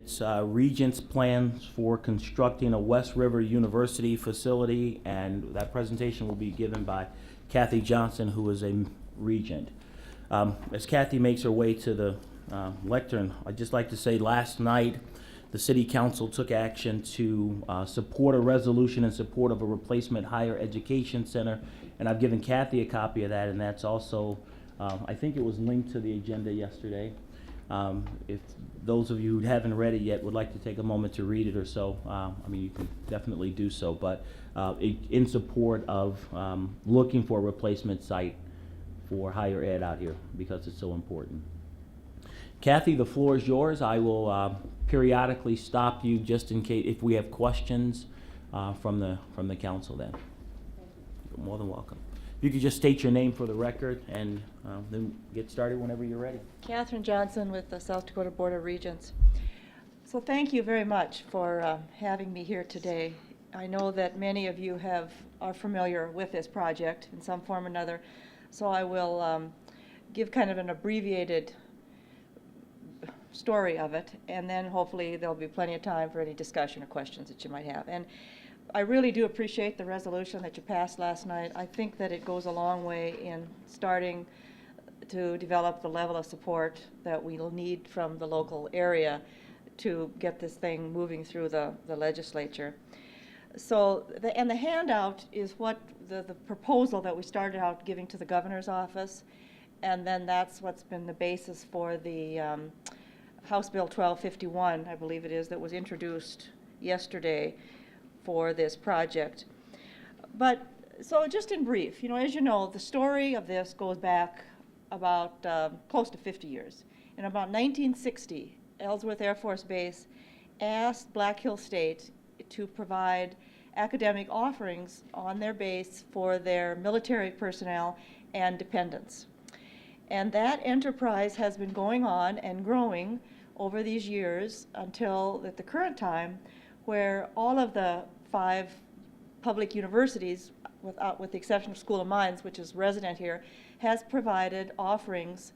It's Regent's plans for constructing a West River University facility, and that presentation will be given by Kathy Johnson, who is a Regent. As Kathy makes her way to the lectern, I'd just like to say last night the City Council took action to support a resolution in support of a replacement higher education center, and I've given Kathy a copy of that, and that's also, I think it was linked to the agenda yesterday. If those of you who haven't read it yet would like to take a moment to read it or so, I mean, you can definitely do so, but in support of looking for a replacement site for higher ed out here because it's so important. Kathy, the floor is yours. I will periodically stop you just in case if we have questions from the council then. You're more than welcome. If you could just state your name for the record and then get started whenever you're ready. Catherine Johnson with the South Dakota Board of Regents. So thank you very much for having me here today. I know that many of you are familiar with this project in some form or another, so I will give kind of an abbreviated story of it, and then hopefully there'll be plenty of time for any discussion or questions that you might have. And I really do appreciate the resolution that you passed last night. I think that it goes a long way in starting to develop the level of support that we'll need from the local area to get this thing moving through the legislature. So, the handout is what the proposal that we started out giving to the governor's office, and then that's what's been the basis for the House Bill 1251, I believe it is, that was introduced yesterday for this project. But, so just in brief, as you know, the story of this goes back about close to 50 years. In about 1960, Ellsworth Air Force Base asked Black Hill State to provide academic offerings on their base for their military personnel and dependents. And that enterprise has been going on and growing over these years until at the current time, where all of the 5 public universities, with the exception of School of Mines, which is resident here, has provided offerings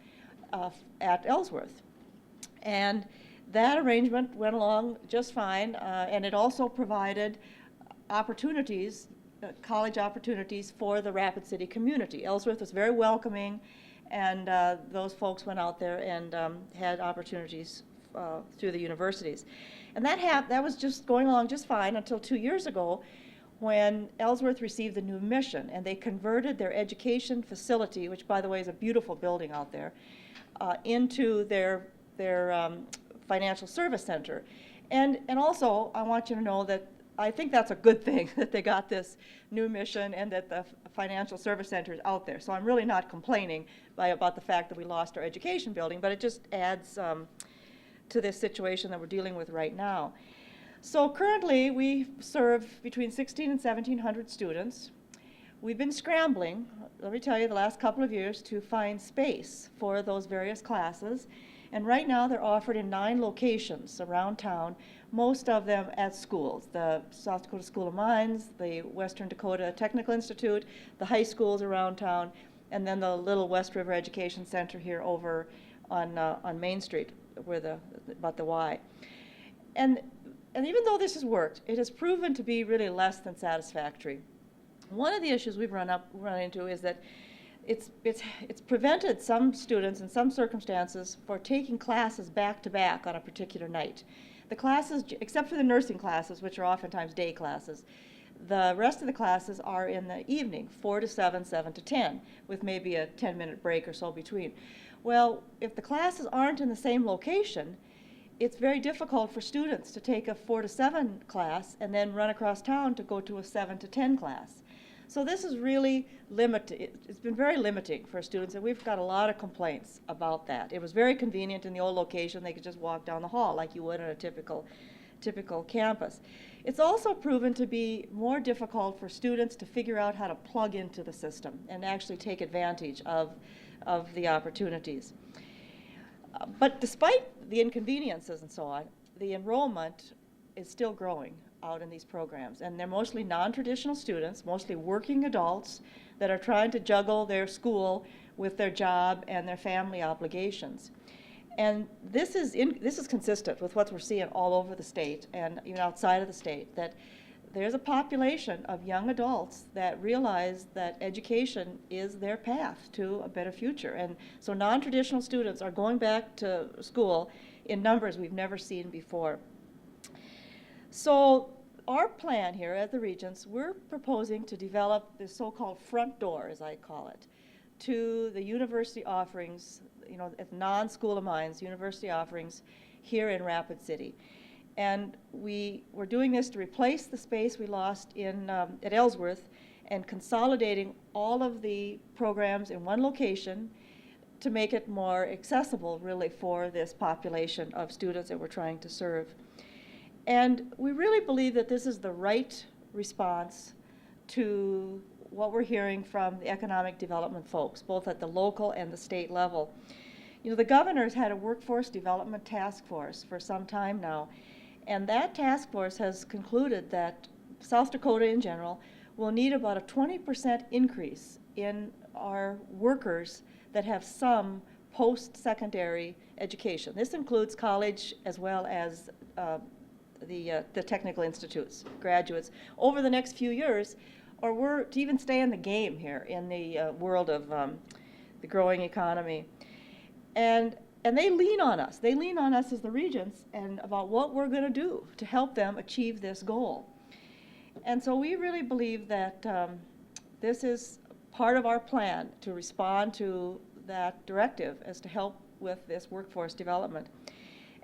at Ellsworth. And that arrangement went along just fine, and it also provided opportunities, college opportunities for the Rapid City community. Ellsworth was very welcoming, and those folks went out there and had opportunities through the universities. And that was just going along just fine until 2 years ago, when Ellsworth received the new mission, and they converted their education facility, which by the way is a beautiful building out there, into their financial service center. And also, I want you to know that I think that's a good thing that they got this new mission and that the financial service center is out there. So I'm really not complaining about the fact that we lost our education building, but it just adds to this situation that we're dealing with right now. So currently we serve between 1,600 and 1,700 students. We've been scrambling, let me tell you, the last couple of years to find space for those various classes. And right now they're offered in 9 locations around town, most of them at schools. The South Dakota School of Mines, the Western Dakota Technical Institute, the high schools around town, and then the little West River Education Center here over on Main Street, where about the Y. And even though this has worked, it has proven to be really less than satisfactory. One of the issues we've run into is that it's prevented some students in some circumstances for taking classes back to back on a particular night. The classes, except for the nursing classes, which are oftentimes day classes, the rest of the classes are in the evening, 4 to 7, 7 to 10, with maybe a 10-minute break or so between. Well, if the classes aren't in the same location, it's very difficult for students to take a 4 to 7 class and then run across town to go to a 7 to 10 class. So this is really limited. It's been very limiting for students, and we've got a lot of complaints about that. It was very convenient in the old location. They could just walk down the hall like you would on a typical campus. It's also proven to be more difficult for students to figure out how to plug into the system and actually take advantage of the opportunities. But despite the inconveniences and so on, the enrollment is still growing out in these programs. And they're mostly non-traditional students, mostly working adults that are trying to juggle their school with their job and their family obligations. And this is consistent with what we're seeing all over the state and even outside of the state, that there's a population of young adults that realize that education is their path to a better future. And so non-traditional students are going back to school in numbers we've never seen before. So our plan here at the Regents, we're proposing to develop this so-called front door, as I call it, to the university offerings, at non-School of Mines, university offerings here in Rapid City. And we're doing this to replace the space we lost at Ellsworth and consolidating all of the programs in one location to make it more accessible, really, for this population of students that we're trying to serve. And we really believe that this is the right response to what we're hearing from the economic development folks, both at the local and the state level. The governor's had a workforce development task force for some time now, and that task force has concluded that South Dakota in general will need about a 20% increase in our workers that have some post-secondary education. This includes college as well as the technical institutes, graduates, over the next few years, or we're to even stay in the game here in the world of the growing economy. And they lean on us. They lean on us as the Regents and about what we're going to do to help them achieve this goal. And so we really believe that this is part of our plan to respond to that directive as to help with this workforce development.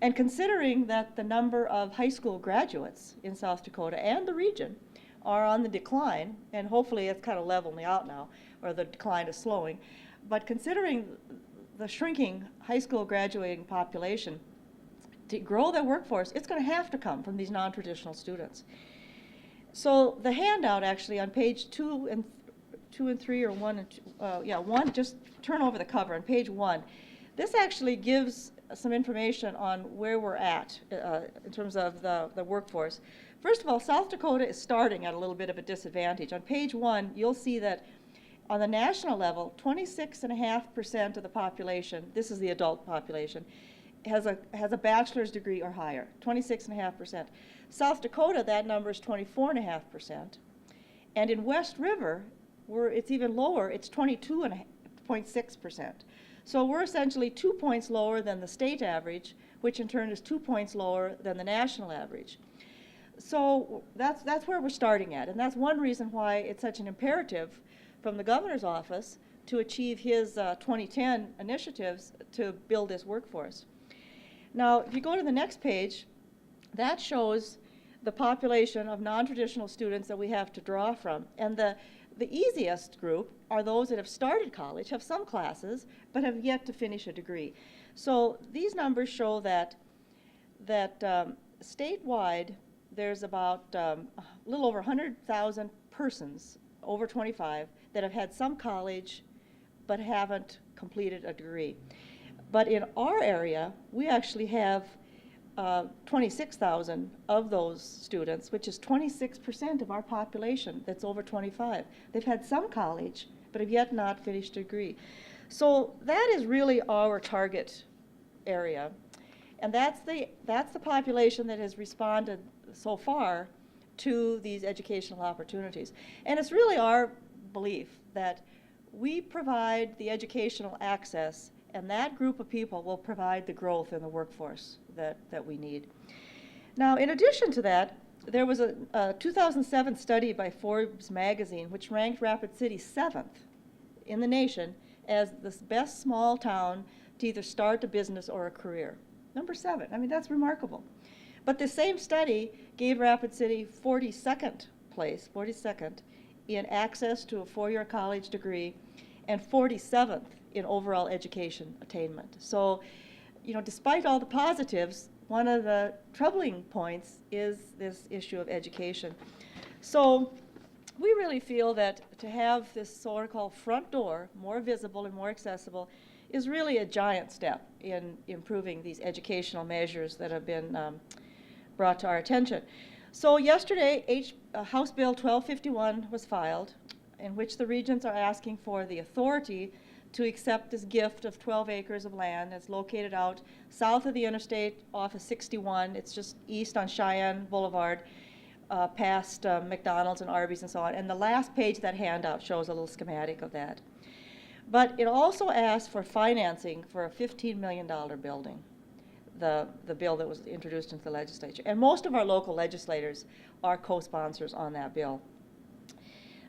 And considering that the number of high school graduates in South Dakota and the region are on the decline, and hopefully it's kind of leveling out now, or the decline is slowing, but considering the shrinking high school graduating population, to grow their workforce, it's going to have to come from these non-traditional students. So the handout actually on page 2 and 3, or 1 and 2, 1, just turn over the cover on page 1. This actually gives some information on where we're at in terms of the workforce. First of all, South Dakota is starting at a little bit of a disadvantage. On page 1, you'll see that on the national level, 26.5% of the population, this is the adult population, has a bachelor's degree or higher, 26.5%. South Dakota, that number is 24.5%. And in West River, where it's even lower, it's 22.6%. So we're essentially 2 points lower than the state average, which in turn is 2 points lower than the national average. So that's where we're starting at, and that's one reason why it's such an imperative from the governor's office to achieve his 2010 initiatives to build this workforce. Now, if you go to the next page, that shows the population of non-traditional students that we have to draw from. And the easiest group are those that have started college, have some classes, but have yet to finish a degree. So these numbers show that statewide, there's about a little over 100,000 persons over 25 that have had some college but haven't completed a degree. But in our area, we actually have 26,000 of those students, which is 26% of our population that's over 25. They've had some college, but have yet not finished a degree. So that is really our target area. And that's the population that has responded so far to these educational opportunities. And it's really our belief that we provide the educational access, and that group of people will provide the growth in the workforce that we need. Now, in addition to that, there was a 2007 study by Forbes magazine which ranked Rapid City 7th in the nation as the best small town to either start a business or a career. Number 7. I mean, that's remarkable. But the same study gave Rapid City 42nd place, 42nd, in access to a 4-year college degree and 47th in overall education attainment. So, despite all the positives, one of the troubling points is this issue of education. So we really feel that to have this so-called front door more visible and more accessible is really a giant step in improving these educational measures that have been brought to our attention. So yesterday, House Bill 1251 was filed, in which the Regents are asking for the authority to accept this gift of 12 acres of land that's located out south of the interstate off of 61. It's just east on Cheyenne Boulevard, past McDonald's and Arby's and so on. And the last page of that handout shows a little schematic of that. But it also asked for financing for a $15 million building, the bill that was introduced into the legislature. And most of our local legislators are co-sponsors on that bill.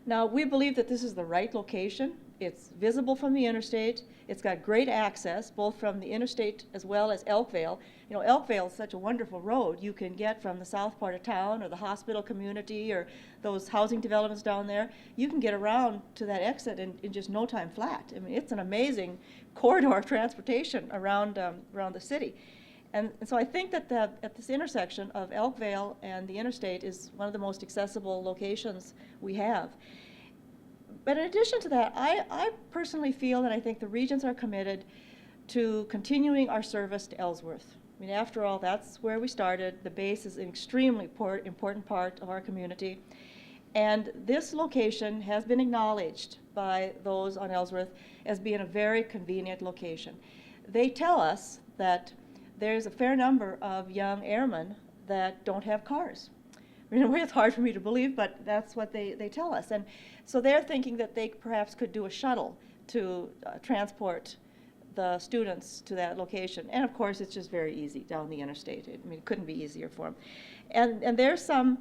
Now, we believe that this is the right location. It's visible from the interstate. It's got great access, both from the interstate as well as Elkvale. You know, Elkvale is such a wonderful road. You can get from the south part of town or the hospital community or those housing developments down there. You can get around to that exit in just no time flat. I mean, it's an amazing corridor of transportation around the city. And so I think that at this intersection of Elkvale and the interstate is one of the most accessible locations we have. But in addition to that, I personally feel that I think the Regents are committed to continuing our service to Ellsworth. I mean, after all, that's where we started. The base is an extremely important part of our community. And this location has been acknowledged by those on Ellsworth as being a very convenient location. They tell us that there's a fair number of young airmen that don't have cars. In a way, it's hard for me to believe, but that's what they tell us. And so they're thinking that they perhaps could do a shuttle to transport the students to that location. And of course, it's just very easy down the interstate. I mean, it couldn't be easier for them. And there's some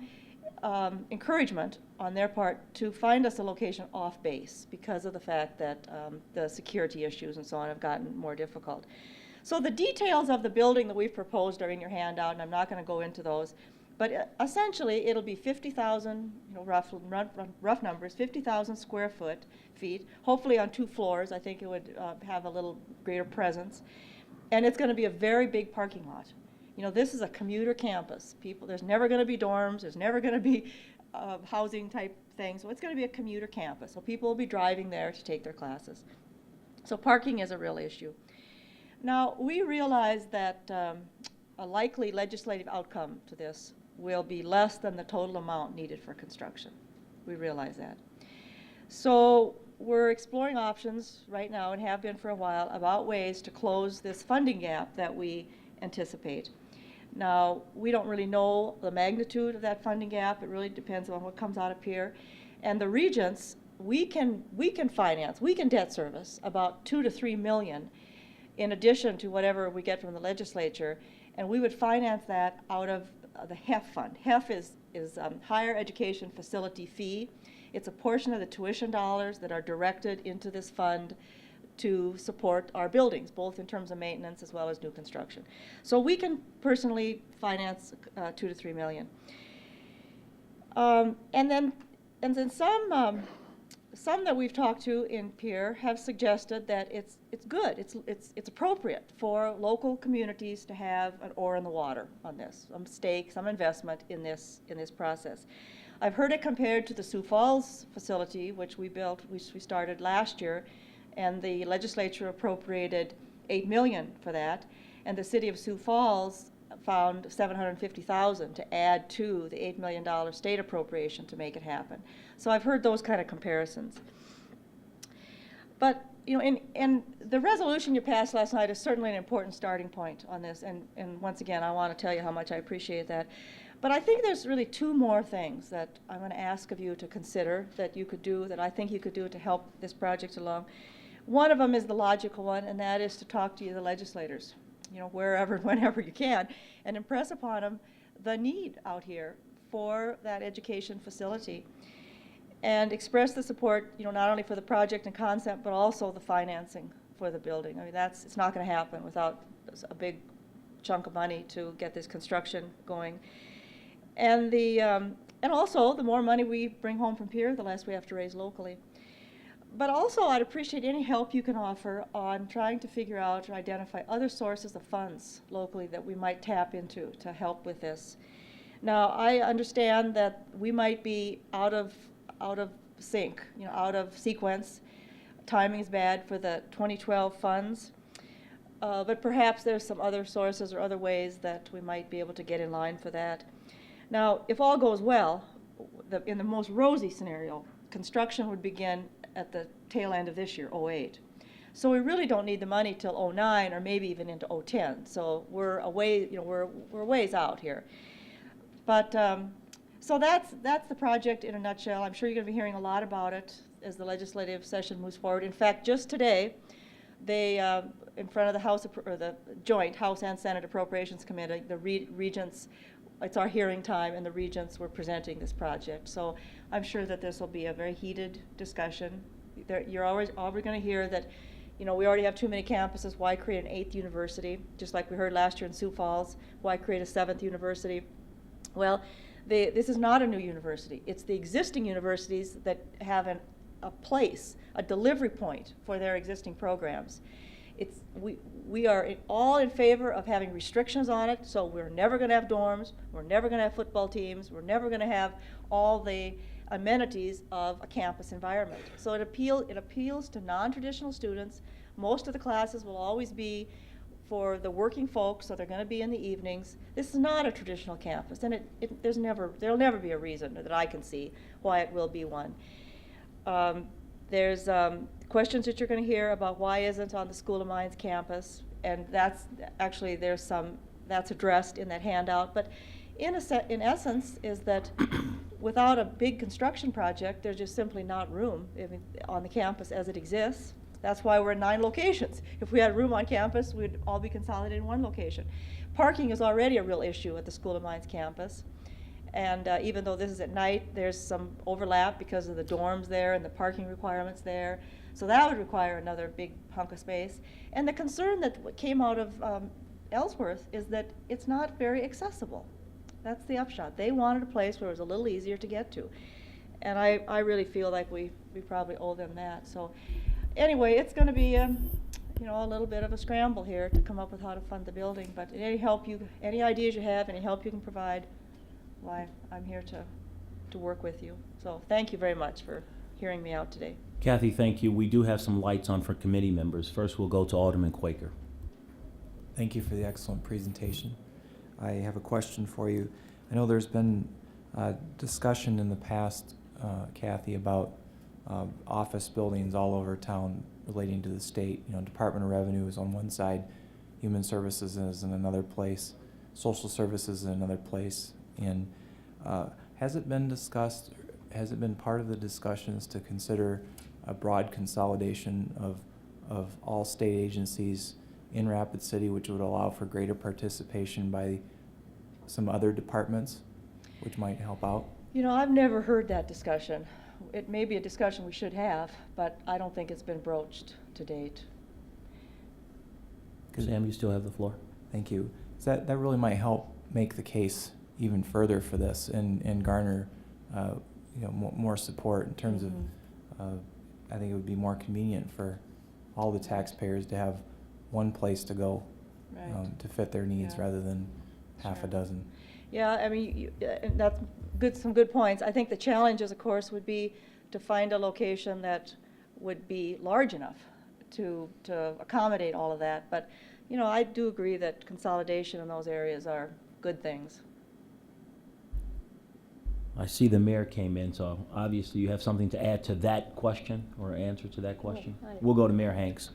encouragement on their part to find us a location off base because of the fact that the security issues and so on have gotten more difficult. So the details of the building that we've proposed are in your handout, and I'm not going to go into those. But essentially, it'll be 50,000, you know, rough numbers, 50,000 square feet, hopefully on 2 floors. I think it would have a little greater presence. And it's going to be a very big parking lot. You know, this is a commuter campus. There's never going to be dorms. There's never going to be housing type things. So it's going to be a commuter campus. So people will be driving there to take their classes. So parking is a real issue. Now, we realize that a likely legislative outcome to this will be less than the total amount needed for construction. We realize that. So we're exploring options right now and have been for a while about ways to close this funding gap that we anticipate. Now, we don't really know the magnitude of that funding gap. It really depends on what comes out of here. And the Regents, we can finance, we can debt service about $2 to $3 million in addition to whatever we get from the legislature, and we would finance that out of the HEF fund. HEF is Higher Education Facility Fee. It's a portion of the tuition dollars that are directed into this fund to support our buildings, both in terms of maintenance as well as new construction. So we can personally finance $2 to $3 million. And then some that we've talked to in Pierre have suggested that it's good, it's appropriate for local communities to have an oar in the water on this, some stake, some investment in this process. I've heard it compared to the Sioux Falls facility, which we started last year, and the legislature appropriated $8 million for that, and the city of Sioux Falls found $750,000 to add to the $8 million state appropriation to make it happen. So I've heard those kind of comparisons. But you know, and the resolution you passed last night is certainly an important starting point on this, and once again, I want to tell you how much I appreciate that. But I think there's really 2 more things that I'm going to ask of you to consider that you could do, that I think you could do to help this project along. One of them is the logical one, and that is to talk to the legislators, you know, wherever, whenever you can, and impress upon them the need out here for that education facility, and express the support, you know, not only for the project and concept, but also the financing for the building. I mean, it's not going to happen without a big chunk of money to get this construction going. And and also, the more money we bring home from Pierre, the less we have to raise locally. But also, I'd appreciate any help you can offer on trying to figure out or identify other sources of funds locally that we might tap into to help with this. Now, I understand that we might be out of sync, you know, out of sequence. Timing is bad for the 2012 funds, but perhaps there's some other sources or other ways that we might be able to get in line for that. Now, if all goes well, in the most rosy scenario, construction would begin at the tail end of this year, '08. So we really don't need the money till '09 or maybe even into '10. So we're away, we're ways out here. But so that's the project in a nutshell. I'm sure you're going to be hearing a lot about it as the legislative session moves forward. In fact, just today, they in front of the House or the joint House and Senate Appropriations Committee, the regents. It's our hearing time, and the regents were presenting this project. So I'm sure that this will be a very heated discussion. You're always going to hear that, we already have too many campuses. Why create an 8th university? Just like we heard last year in Sioux Falls. Why create a 7th university? Well, this is not a new university. It's the existing universities that have a place, a delivery point for their existing programs. We are all in favor of having restrictions on it, so we're never going to have dorms, we're never going to have football teams, we're never going to have all the amenities of a campus environment. So it appeals to non-traditional students. Most of the classes will always be for the working folks, so they're going to be in the evenings. This is not a traditional there'll never be a reason that I can see why it will be one. There's questions that you're going to hear about why isn't on the School of Mines campus, and that's actually that's addressed in that handout. But in essence, is that without a big construction project, there's just simply not room on the campus as it exists. That's why we're in 9 locations. If we had room on campus, we'd all be consolidated in one location. Parking is already a real issue at the School of Mines campus. And even though this is at night, there's some overlap because of the dorms there and the parking requirements there. So that would require another big hunk of space. And the concern that came out of Ellsworth is that it's not very accessible. That's the upshot. They wanted a place where it was a little easier to get to. And I really feel like we probably owe them that. So anyway, it's going to be a little bit of a scramble here to come up with how to fund the building. But any ideas you have, any help you can provide, why, I'm here to work with you. So thank you very much for hearing me out today. Kathy, thank you. We do have some lights on for committee members. First, we'll go to Alderman Quaker. Thank you for the excellent presentation. I have a question for you. I know there's been discussion in the past, Kathy, about office buildings all over town relating to the state. Department of Revenue is on one side, Human Services is in another place, Social Services in another place. And has it been discussed, has it been part of the discussions to consider a broad consolidation of all state agencies in Rapid City, which would allow for greater participation by some other departments, which might help out? I've never heard that discussion. It may be a discussion we should have, but I don't think it's been broached to date. Sam, you still have the floor. Thank you. So that really might help make the case even further for this and garner more support in terms of I think it would be more convenient for all the taxpayers to have one place to go, right, to fit their needs, yeah, rather than half a dozen. Yeah, I mean, and that's some good points. I think the challenges, of course, would be to find a location that would be large enough to accommodate all of that. But, I do agree that consolidation in those areas are good things. I see the mayor came in, so obviously you have something to add to that question or answer to that question. We'll go to Mayor Hanks.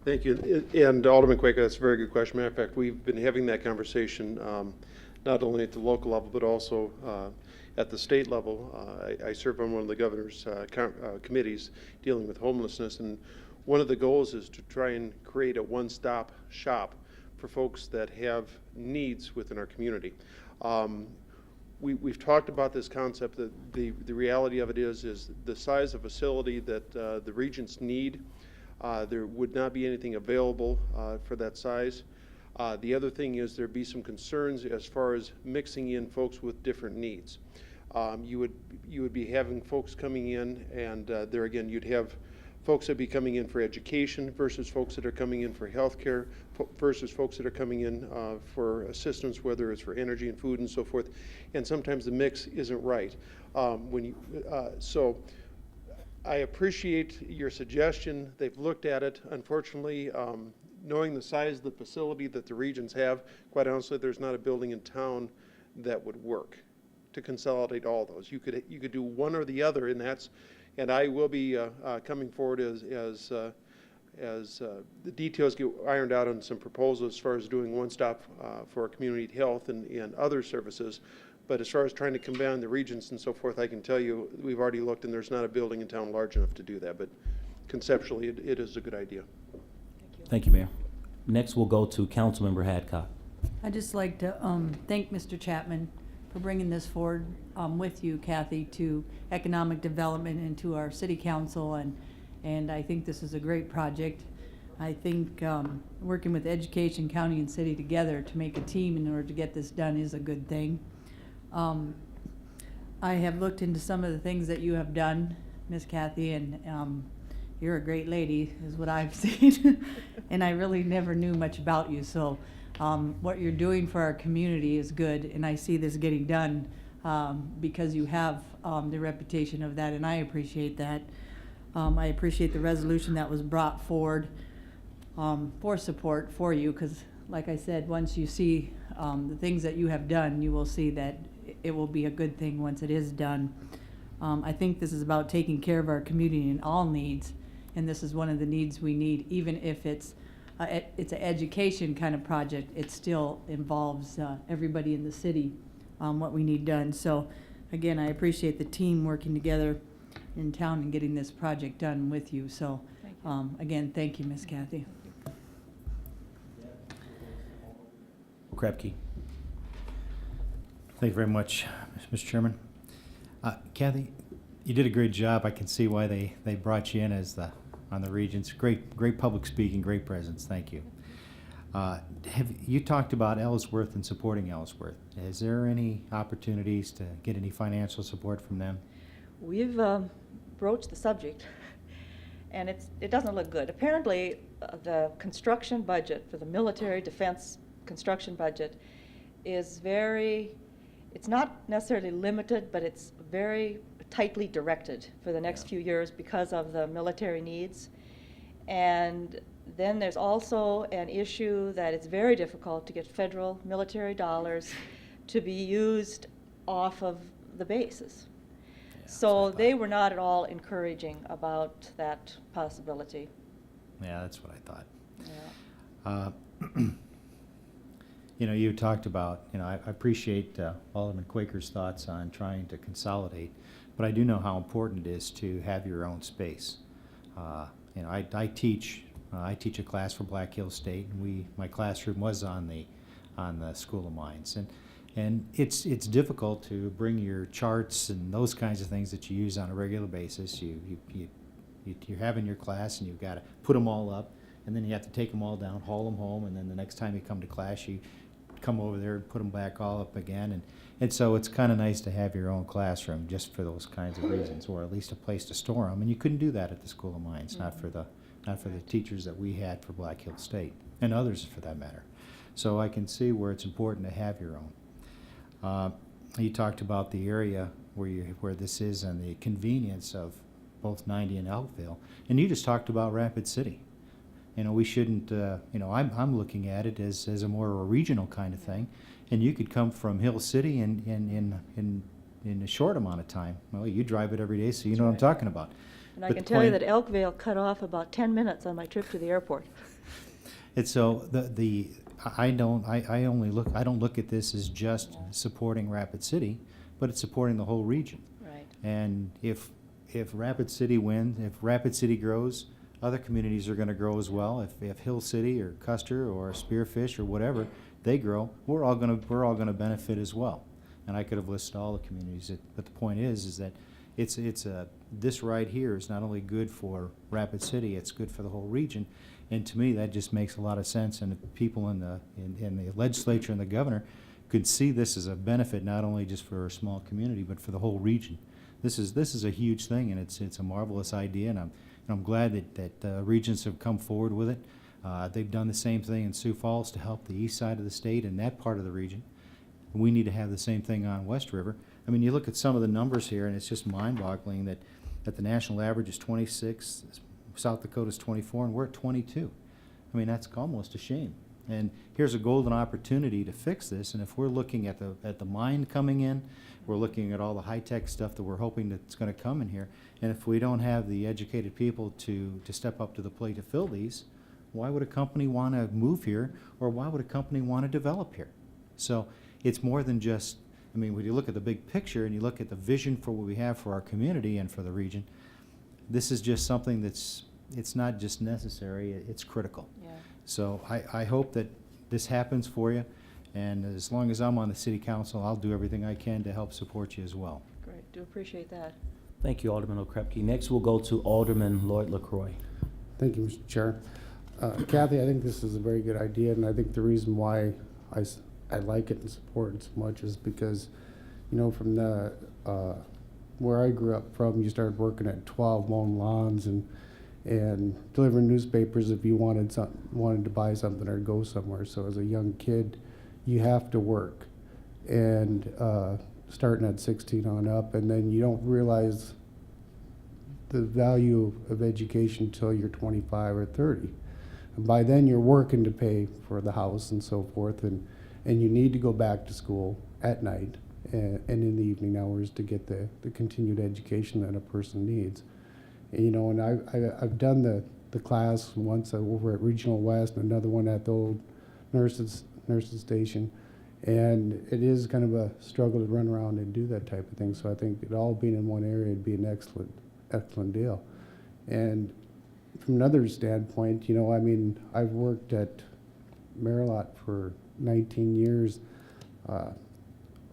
Thank you. And Alderman Quaker, that's a very good question. Matter of fact, we've been having that conversation not only at the local level, but also at the state level. I serve on one of the governor's committees dealing with homelessness, and one of the goals is to try and create a one-stop shop for folks that have needs within our community. We've talked about this concept. That the reality of it is the size of facility that the regents need. There would not be anything available for that size. The other thing is there'd be some concerns as far as mixing in folks with different needs. You would be having folks coming in, and there again you'd have folks that be coming in for education versus folks that are coming in for health care versus folks that are coming in for assistance, whether it's for energy and food and so forth. And sometimes the mix isn't right. So I appreciate your suggestion. They've looked at it. Unfortunately, knowing the size of the facility that the regions have, quite honestly, there's not a building in town that would work to consolidate all those. You could do one or the other, and I will be coming forward as the details get ironed out on some proposals as far as doing one-stop for community health and other services. But as far as trying to combine the regions and so forth, I can tell you, we've already looked, and there's not a building in town large enough to do that. But conceptually, it is a good idea. Thank you, Mayor. Next, we'll go to Councilmember Hadcock. I'd just like to thank Mr. Chapman for bringing this forward with you, Kathy, to economic development and to our city council, and I think this is a great project. I think working with education, county, and city together to make a team in order to get this done is a good thing. I have looked into some of the things that you have done, Miss Kathy, and you're a great lady, is what I've seen. And I really never knew much about you, so what you're doing for our community is good, and I see this getting done because you have the reputation of that, and I appreciate that. I appreciate the resolution that was brought forward for support for you, because like I said, once you see the things that you have done, you will see that it will be a good thing once it is done. I think this is about taking care of our community and all needs, and this is one of the needs we need. Even if it's an education kind of project, it still involves everybody in the city, what we need done. So again, I appreciate the team working together in town and getting this project done with you. So again, thank you, Miss Kathy. Krepke. Thank you very much, Mr. Chairman. Kathy, you did a great job. I can see why they brought you in as on the Regents. Great public speaking, great presence. Thank you. Have you talked about Ellsworth and supporting Ellsworth? Is there any opportunities to get any financial support from them? We've broached the subject, and it doesn't look good. Apparently, the construction budget for the military defense construction budget is it's not necessarily limited, but it's very tightly directed for the next few years because of the military needs. And then there's also an issue that it's very difficult to get federal military dollars to be used off of the bases. So they were not at all encouraging about that possibility. Yeah, that's what I thought. Yeah. You know, you talked about, I appreciate Alderman Quaker's thoughts on trying to consolidate, but I do know how important it is to have your own space. I teach a class for Black Hills State, and my classroom was on the School of Mines, and it's difficult to bring your charts and those kinds of things that you use on a regular basis. You're having your class, and you've got to put them all up, and then you have to take them all down, haul them home, and then the next time you come to class, you come over there and put them back all up again. And so it's kind of nice to have your own classroom just for those kinds of reasons, or at least a place to store them. And you couldn't do that at the School of Mines, not for the teachers that we had for Black Hills State, and others for that matter. So I can see where it's important to have your own. You talked about the area where this is and the convenience of both 90 and Elkville, and you just talked about Rapid City. We shouldn't, I'm looking at it as a more a regional kind of thing, and you could come from Hill City in a short amount of time. Well, you drive it every day, so you know what I'm talking about. And I But can the tell you point- that Elkville cut off about 10 minutes on my trip to the airport. And so I don't look at this as just supporting Rapid City, but it's supporting the whole region. Right. And if Rapid City wins, if Rapid City grows, other communities are going to grow as well. If Hill City or Custer or Spearfish or whatever, they grow, we're all going to benefit as well. And I could have listed all the communities, but the point is that this right here is not only good for Rapid City, it's good for the whole region. And to me, that just makes a lot of sense. And if people in the legislature and the governor could see this as a benefit, not only just for a small community, but for the whole region. This is a huge thing, and it's a marvelous idea, and I'm glad that Regents have come forward with it. They've done the same thing in Sioux Falls to help the east side of the state and that part of the region. We need to have the same thing on West River. I mean, you look at some of the numbers here, and it's just mind-boggling that the national average is 26, South Dakota's 24, and we're at 22. I mean, that's almost a shame. And here's a golden opportunity to fix this, and if we're looking at the mine coming in, we're looking at all the high-tech stuff that we're hoping that's gonna come in here, and if we don't have the educated people to step up to the plate to fill these, why would a company wanna move here, or why would a company wanna develop here? So it's more than just, I mean, when you look at the big picture and you look at the vision for what we have for our community and for the region, this is just something it's not just necessary, it's critical. Yeah. So I hope that this happens for you, and as long as I'm on the city council, I'll do everything I can to help support you as well. Great, do appreciate that. Thank you, Alderman Okrepke. Next, we'll go to Alderman Lloyd LaCroix. Thank you, Mr. Chair. Kathy, I think this is a very good idea, and I think the reason why I like it and support it so much is because, you know, from the where I grew up from, you started working at 12 mowing lawns and delivering newspapers if you wanted to buy something or go somewhere. So as a young kid, you have to work, and starting at 16 on up, and then you don't realize the value of education until you're 25 or 30. And by then you're working to pay for the house and so forth, and you need to go back to school at night and in the evening hours to get the continued education that a person needs. And, you know, and I've done the class once over at Regional West and another one at the old nurses station, and it is kind of a struggle to run around and do that type of thing. So I think it all being in one area would be an excellent deal. And from another standpoint, you know, I mean, I've worked at Merillat for 19 years.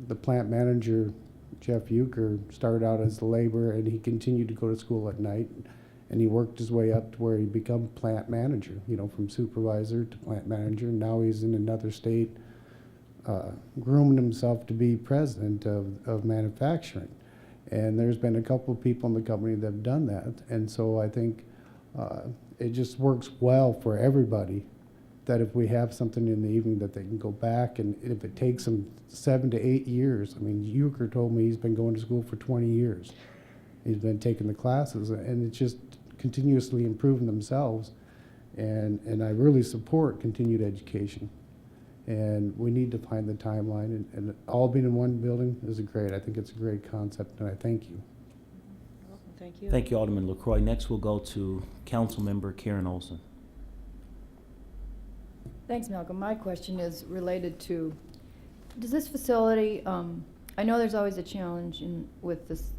The plant manager, Jeff Euchre, started out as a laborer, and he continued to go to school at night, and he worked his way up to where he became plant manager, you know, from supervisor to plant manager. Now he's in another state, grooming himself to be president of manufacturing. And there's been a couple of people in the company that have done that, and so I think it just works well for everybody, that if we have something in the evening that they can go back, and if it takes them 7 to 8 years. I mean, Euchre told me he's been going to school for 20 years. He's been taking the classes, and it's just continuously improving themselves. And I really support continued education. And we need to find the timeline, and all being in one building is great. I think it's a great concept, and I thank you. Welcome, thank you. Thank you, Alderman LaCroix. Next, we'll go to Councilmember Karen Olson. Thanks, Malcolm. My question is related to, does this facility, I know there's always a challenge with this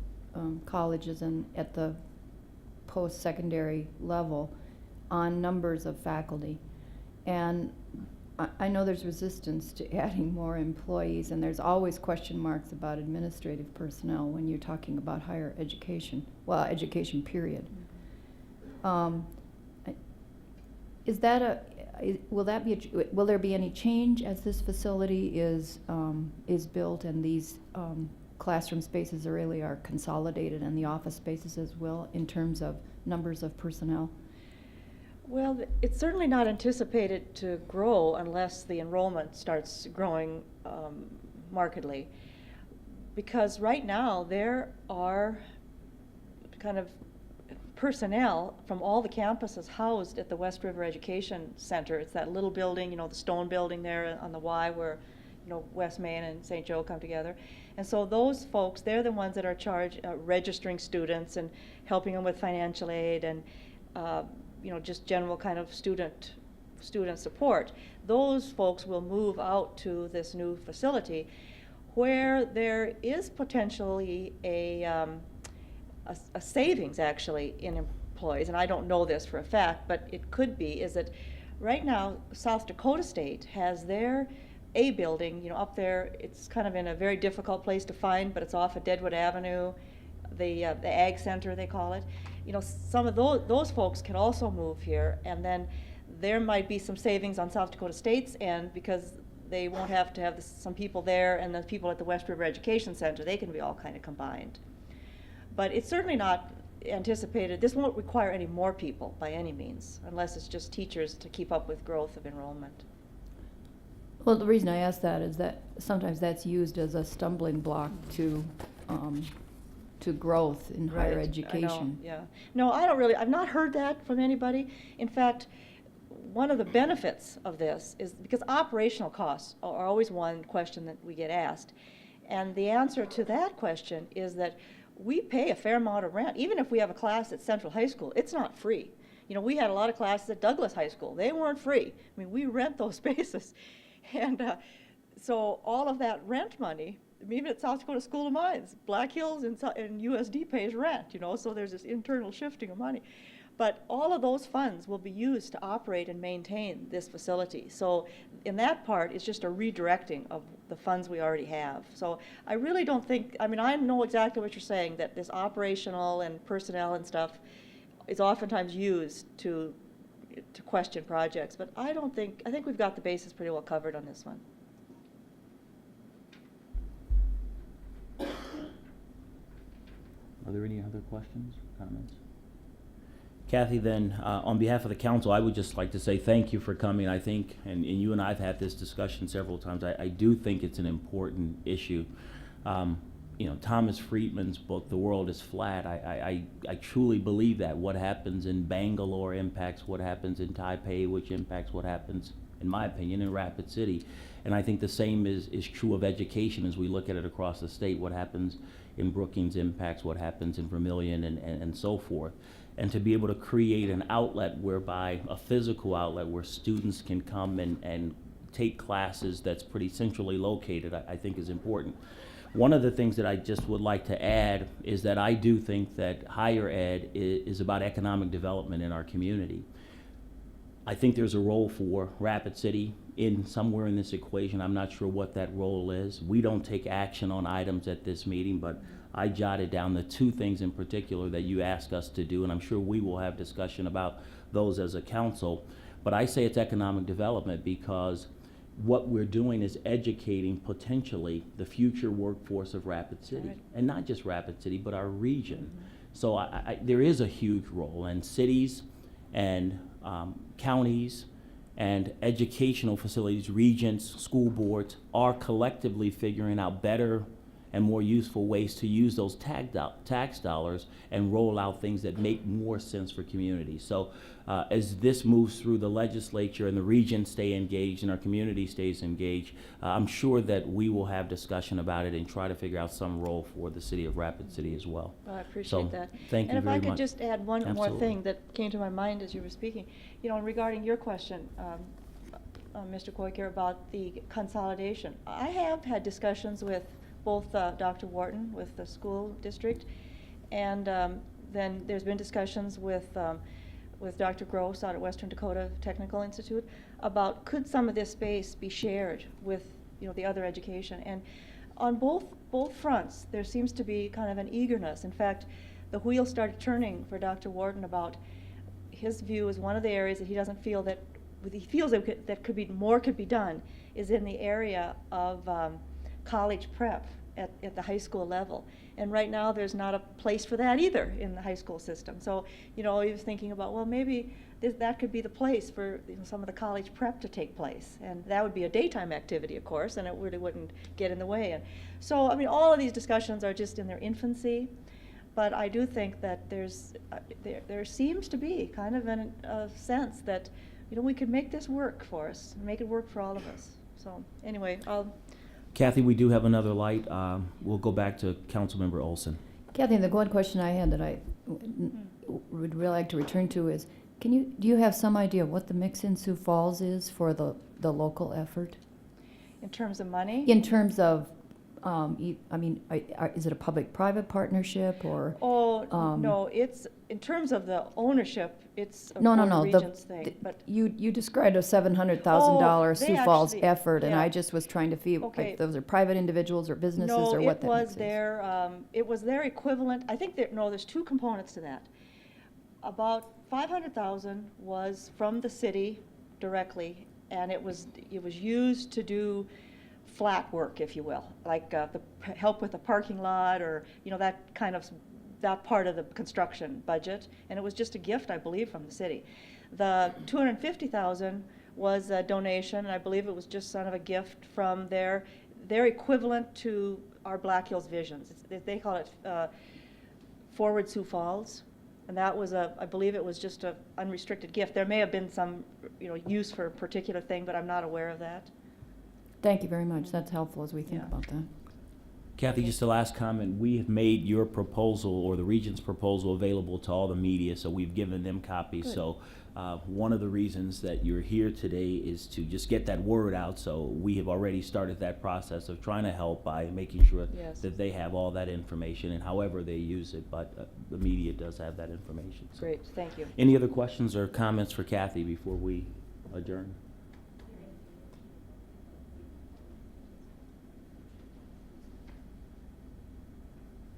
colleges and at the post-secondary level on numbers of faculty. And I know there's resistance to adding more employees, and there's always question marks about administrative personnel when you're talking about higher education, well, education period. Is that will there be any change as this facility is built and these classroom spaces really are consolidated and the office spaces as well in terms of numbers of personnel? Well, it's certainly not anticipated to grow unless the enrollment starts growing markedly. Because right now there are kind of personnel from all the campuses housed at the West River Education Center. It's that little building, you know, the stone building there on the Y where, you know, West Main and St. Joe come together. And so those folks, they're the ones that are charged registering students and helping them with financial aid and you know, just general kind of student support. Those folks will move out to this new facility where there is potentially a savings actually in employees, and I don't know this for a fact, but it could be, is that right now South Dakota State has their A building, you know, up there. It's kind of in a very difficult place to find, but it's off of Deadwood Avenue, the Ag Center they call it. You know, some of those folks can also move here, and then there might be some savings on South Dakota State's end because they won't have to have some people there, and the people at the West River Education Center, they can be all kind of combined. But it's certainly not anticipated, this won't require any more people by any means, unless it's just teachers to keep up with growth of enrollment. Well, the reason I ask that is that sometimes that's used as a stumbling block to growth in higher Right, education. I know, yeah. No, I don't really, I've not heard that from anybody. In fact, one of the benefits of this is because operational costs are always one question that we get asked. And the answer to that question is that we pay a fair amount of rent. Even if we have a class at Central High School, it's not free. You know, we had a lot of classes at Douglas High School. They weren't free. I mean, we rent those spaces. And so all of that rent money, even at South Dakota School of Mines, Black Hills and USD pays rent, you know, so there's this internal shifting of money. But all of those funds will be used to operate and maintain this facility. So in that part, it's just a redirecting of the funds we already have. So I really don't think, I mean, I know exactly what you're saying, that this operational and personnel and stuff is oftentimes used to question projects. But I think we've got the bases pretty well covered on this one. Are there any other questions, comments? Kathy, then, on behalf of the council, I would just like to say thank you for coming. I think, and you and I have had this discussion several times, I do think it's an important issue. You know, Thomas Friedman's book, The World is Flat, I truly believe that. What happens in Bangalore impacts what happens in Taipei, which impacts what happens, in my opinion, in Rapid City. And I think the same is true of education as we look at it across the state. What happens in Brookings impacts what happens in Vermillion and so forth. And to be able to create an outlet whereby, a physical outlet where students can come and take classes that's pretty centrally located, I think is important. One of the things that I just would like to add is that I do think that higher ed is about economic development in our community. I think there's a role for Rapid City somewhere in this equation. I'm not sure what that role is. We don't take action on items at this meeting, but I jotted down the two things in particular that you asked us to do, and I'm sure we will have discussion about those as a council. But I say it's economic development because what we're doing is educating potentially the future workforce of Rapid City. Right. And not just Rapid City, but our region. So there is a huge role, and cities and counties and educational facilities, regents, school boards are collectively figuring out better and more useful ways to use those tax dollars and roll out things that make more sense for communities. So as this moves through the legislature and the regions stay engaged and our community stays engaged, I'm sure that we will have discussion about it and try to figure out some role for the city of Rapid City as well. Well, I appreciate So, that. thank you And if very I could much. just add one more Absolutely. thing that came to my mind as you were speaking, you know, regarding your question, Mr. Koiker, about the consolidation. I have had discussions with both Dr. Wharton with the school district, and then there's been discussions with Dr. Gross out at Western Dakota Technical Institute about could some of this space be shared with, you know, the other education. And on both fronts, there seems to be kind of an eagerness. In fact, the wheel started turning for Dr. Wharton about his view is one of the areas that he doesn't feel that, he feels that could be more could be done is in the area of college prep at the high school level. And right now there's not a place for that either in the high school system. So, you know, he was thinking about, well, maybe that could be the place for, you know, some of the college prep to take place. And that would be a daytime activity, of course, and it really wouldn't get in the way. And so, I mean, all of these discussions are just in their infancy, but I do think that there seems to be kind of a sense that, you know, we could make this work for us, make it work for all of us. So anyway, Kathy, we do have another light. We'll go back to Councilmember Olson. Kathy, the one question I had that I would really like to return to is, do you have some idea what the mix in Sioux Falls is for the local effort? in terms of money? In terms of, I mean, is it a public-private partnership or? Oh, um, no, it's, in terms of the ownership, it's a No, Board of the- Regents thing, but, You described a $700,000 Oh, Sioux they Falls actually- effort, and yeah. I just was trying to feel Okay. if those are private individuals or businesses no, or what it that was mix is. their equivalent, I think there's two components to that. About 500,000 was from the city directly, and it was used to do flat work, if you will, like help with the parking lot or, you know, that part of the construction budget, and it was just a gift, I believe, from the city. The 250,000 was a donation, and I believe it was just sort of a gift from their equivalent to our Black Hills Visions. They call it Forward Sioux Falls, And that was I believe it was just a unrestricted gift. There may have been some, use for a particular thing, but I'm not aware of that. Thank you very much. That's helpful as we think Yeah. about that. Kathy, just a last comment. We have made your proposal or the Regent's proposal available to all the media, so we've given them copies. Good. So one of the reasons that you're here today is to just get that word out. So we have already started that process of trying to help by making sure Yes. that they have all that information and however they use it, but the media does have that information. So. Great, thank you. Any other questions or comments for Kathy before we adjourn?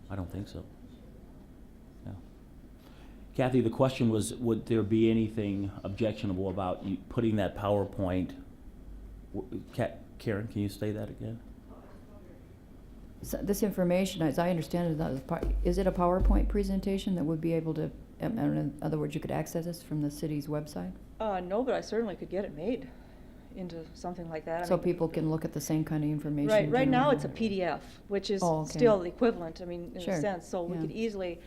I don't think so. No. Kathy, the question was, would there be anything objectionable about you putting that PowerPoint? Karen, can you say that again? So this information, as I understand it, is it a PowerPoint presentation that would be able to, in other words, you could access this from the city's website? No, but I certainly could get it made into something like that. I So mean, people can look at the same kind of information? Right now generally? it's a PDF, which is Oh, okay. still the equivalent, I mean, in Sure, a sense, so we yeah. could easily,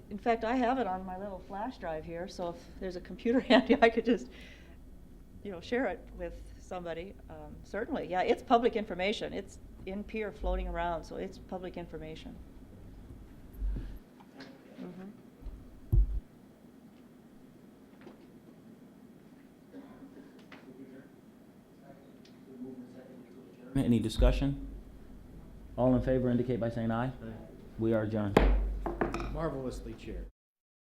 in fact, I have it on my little flash drive here, so if there's a computer handy, I could just, share it with somebody, certainly, yeah, it's public information, it's in Pier floating around, so it's public information. Mhm. Any discussion? All in favor indicate by saying aye. We are adjourned. Marvelously chaired.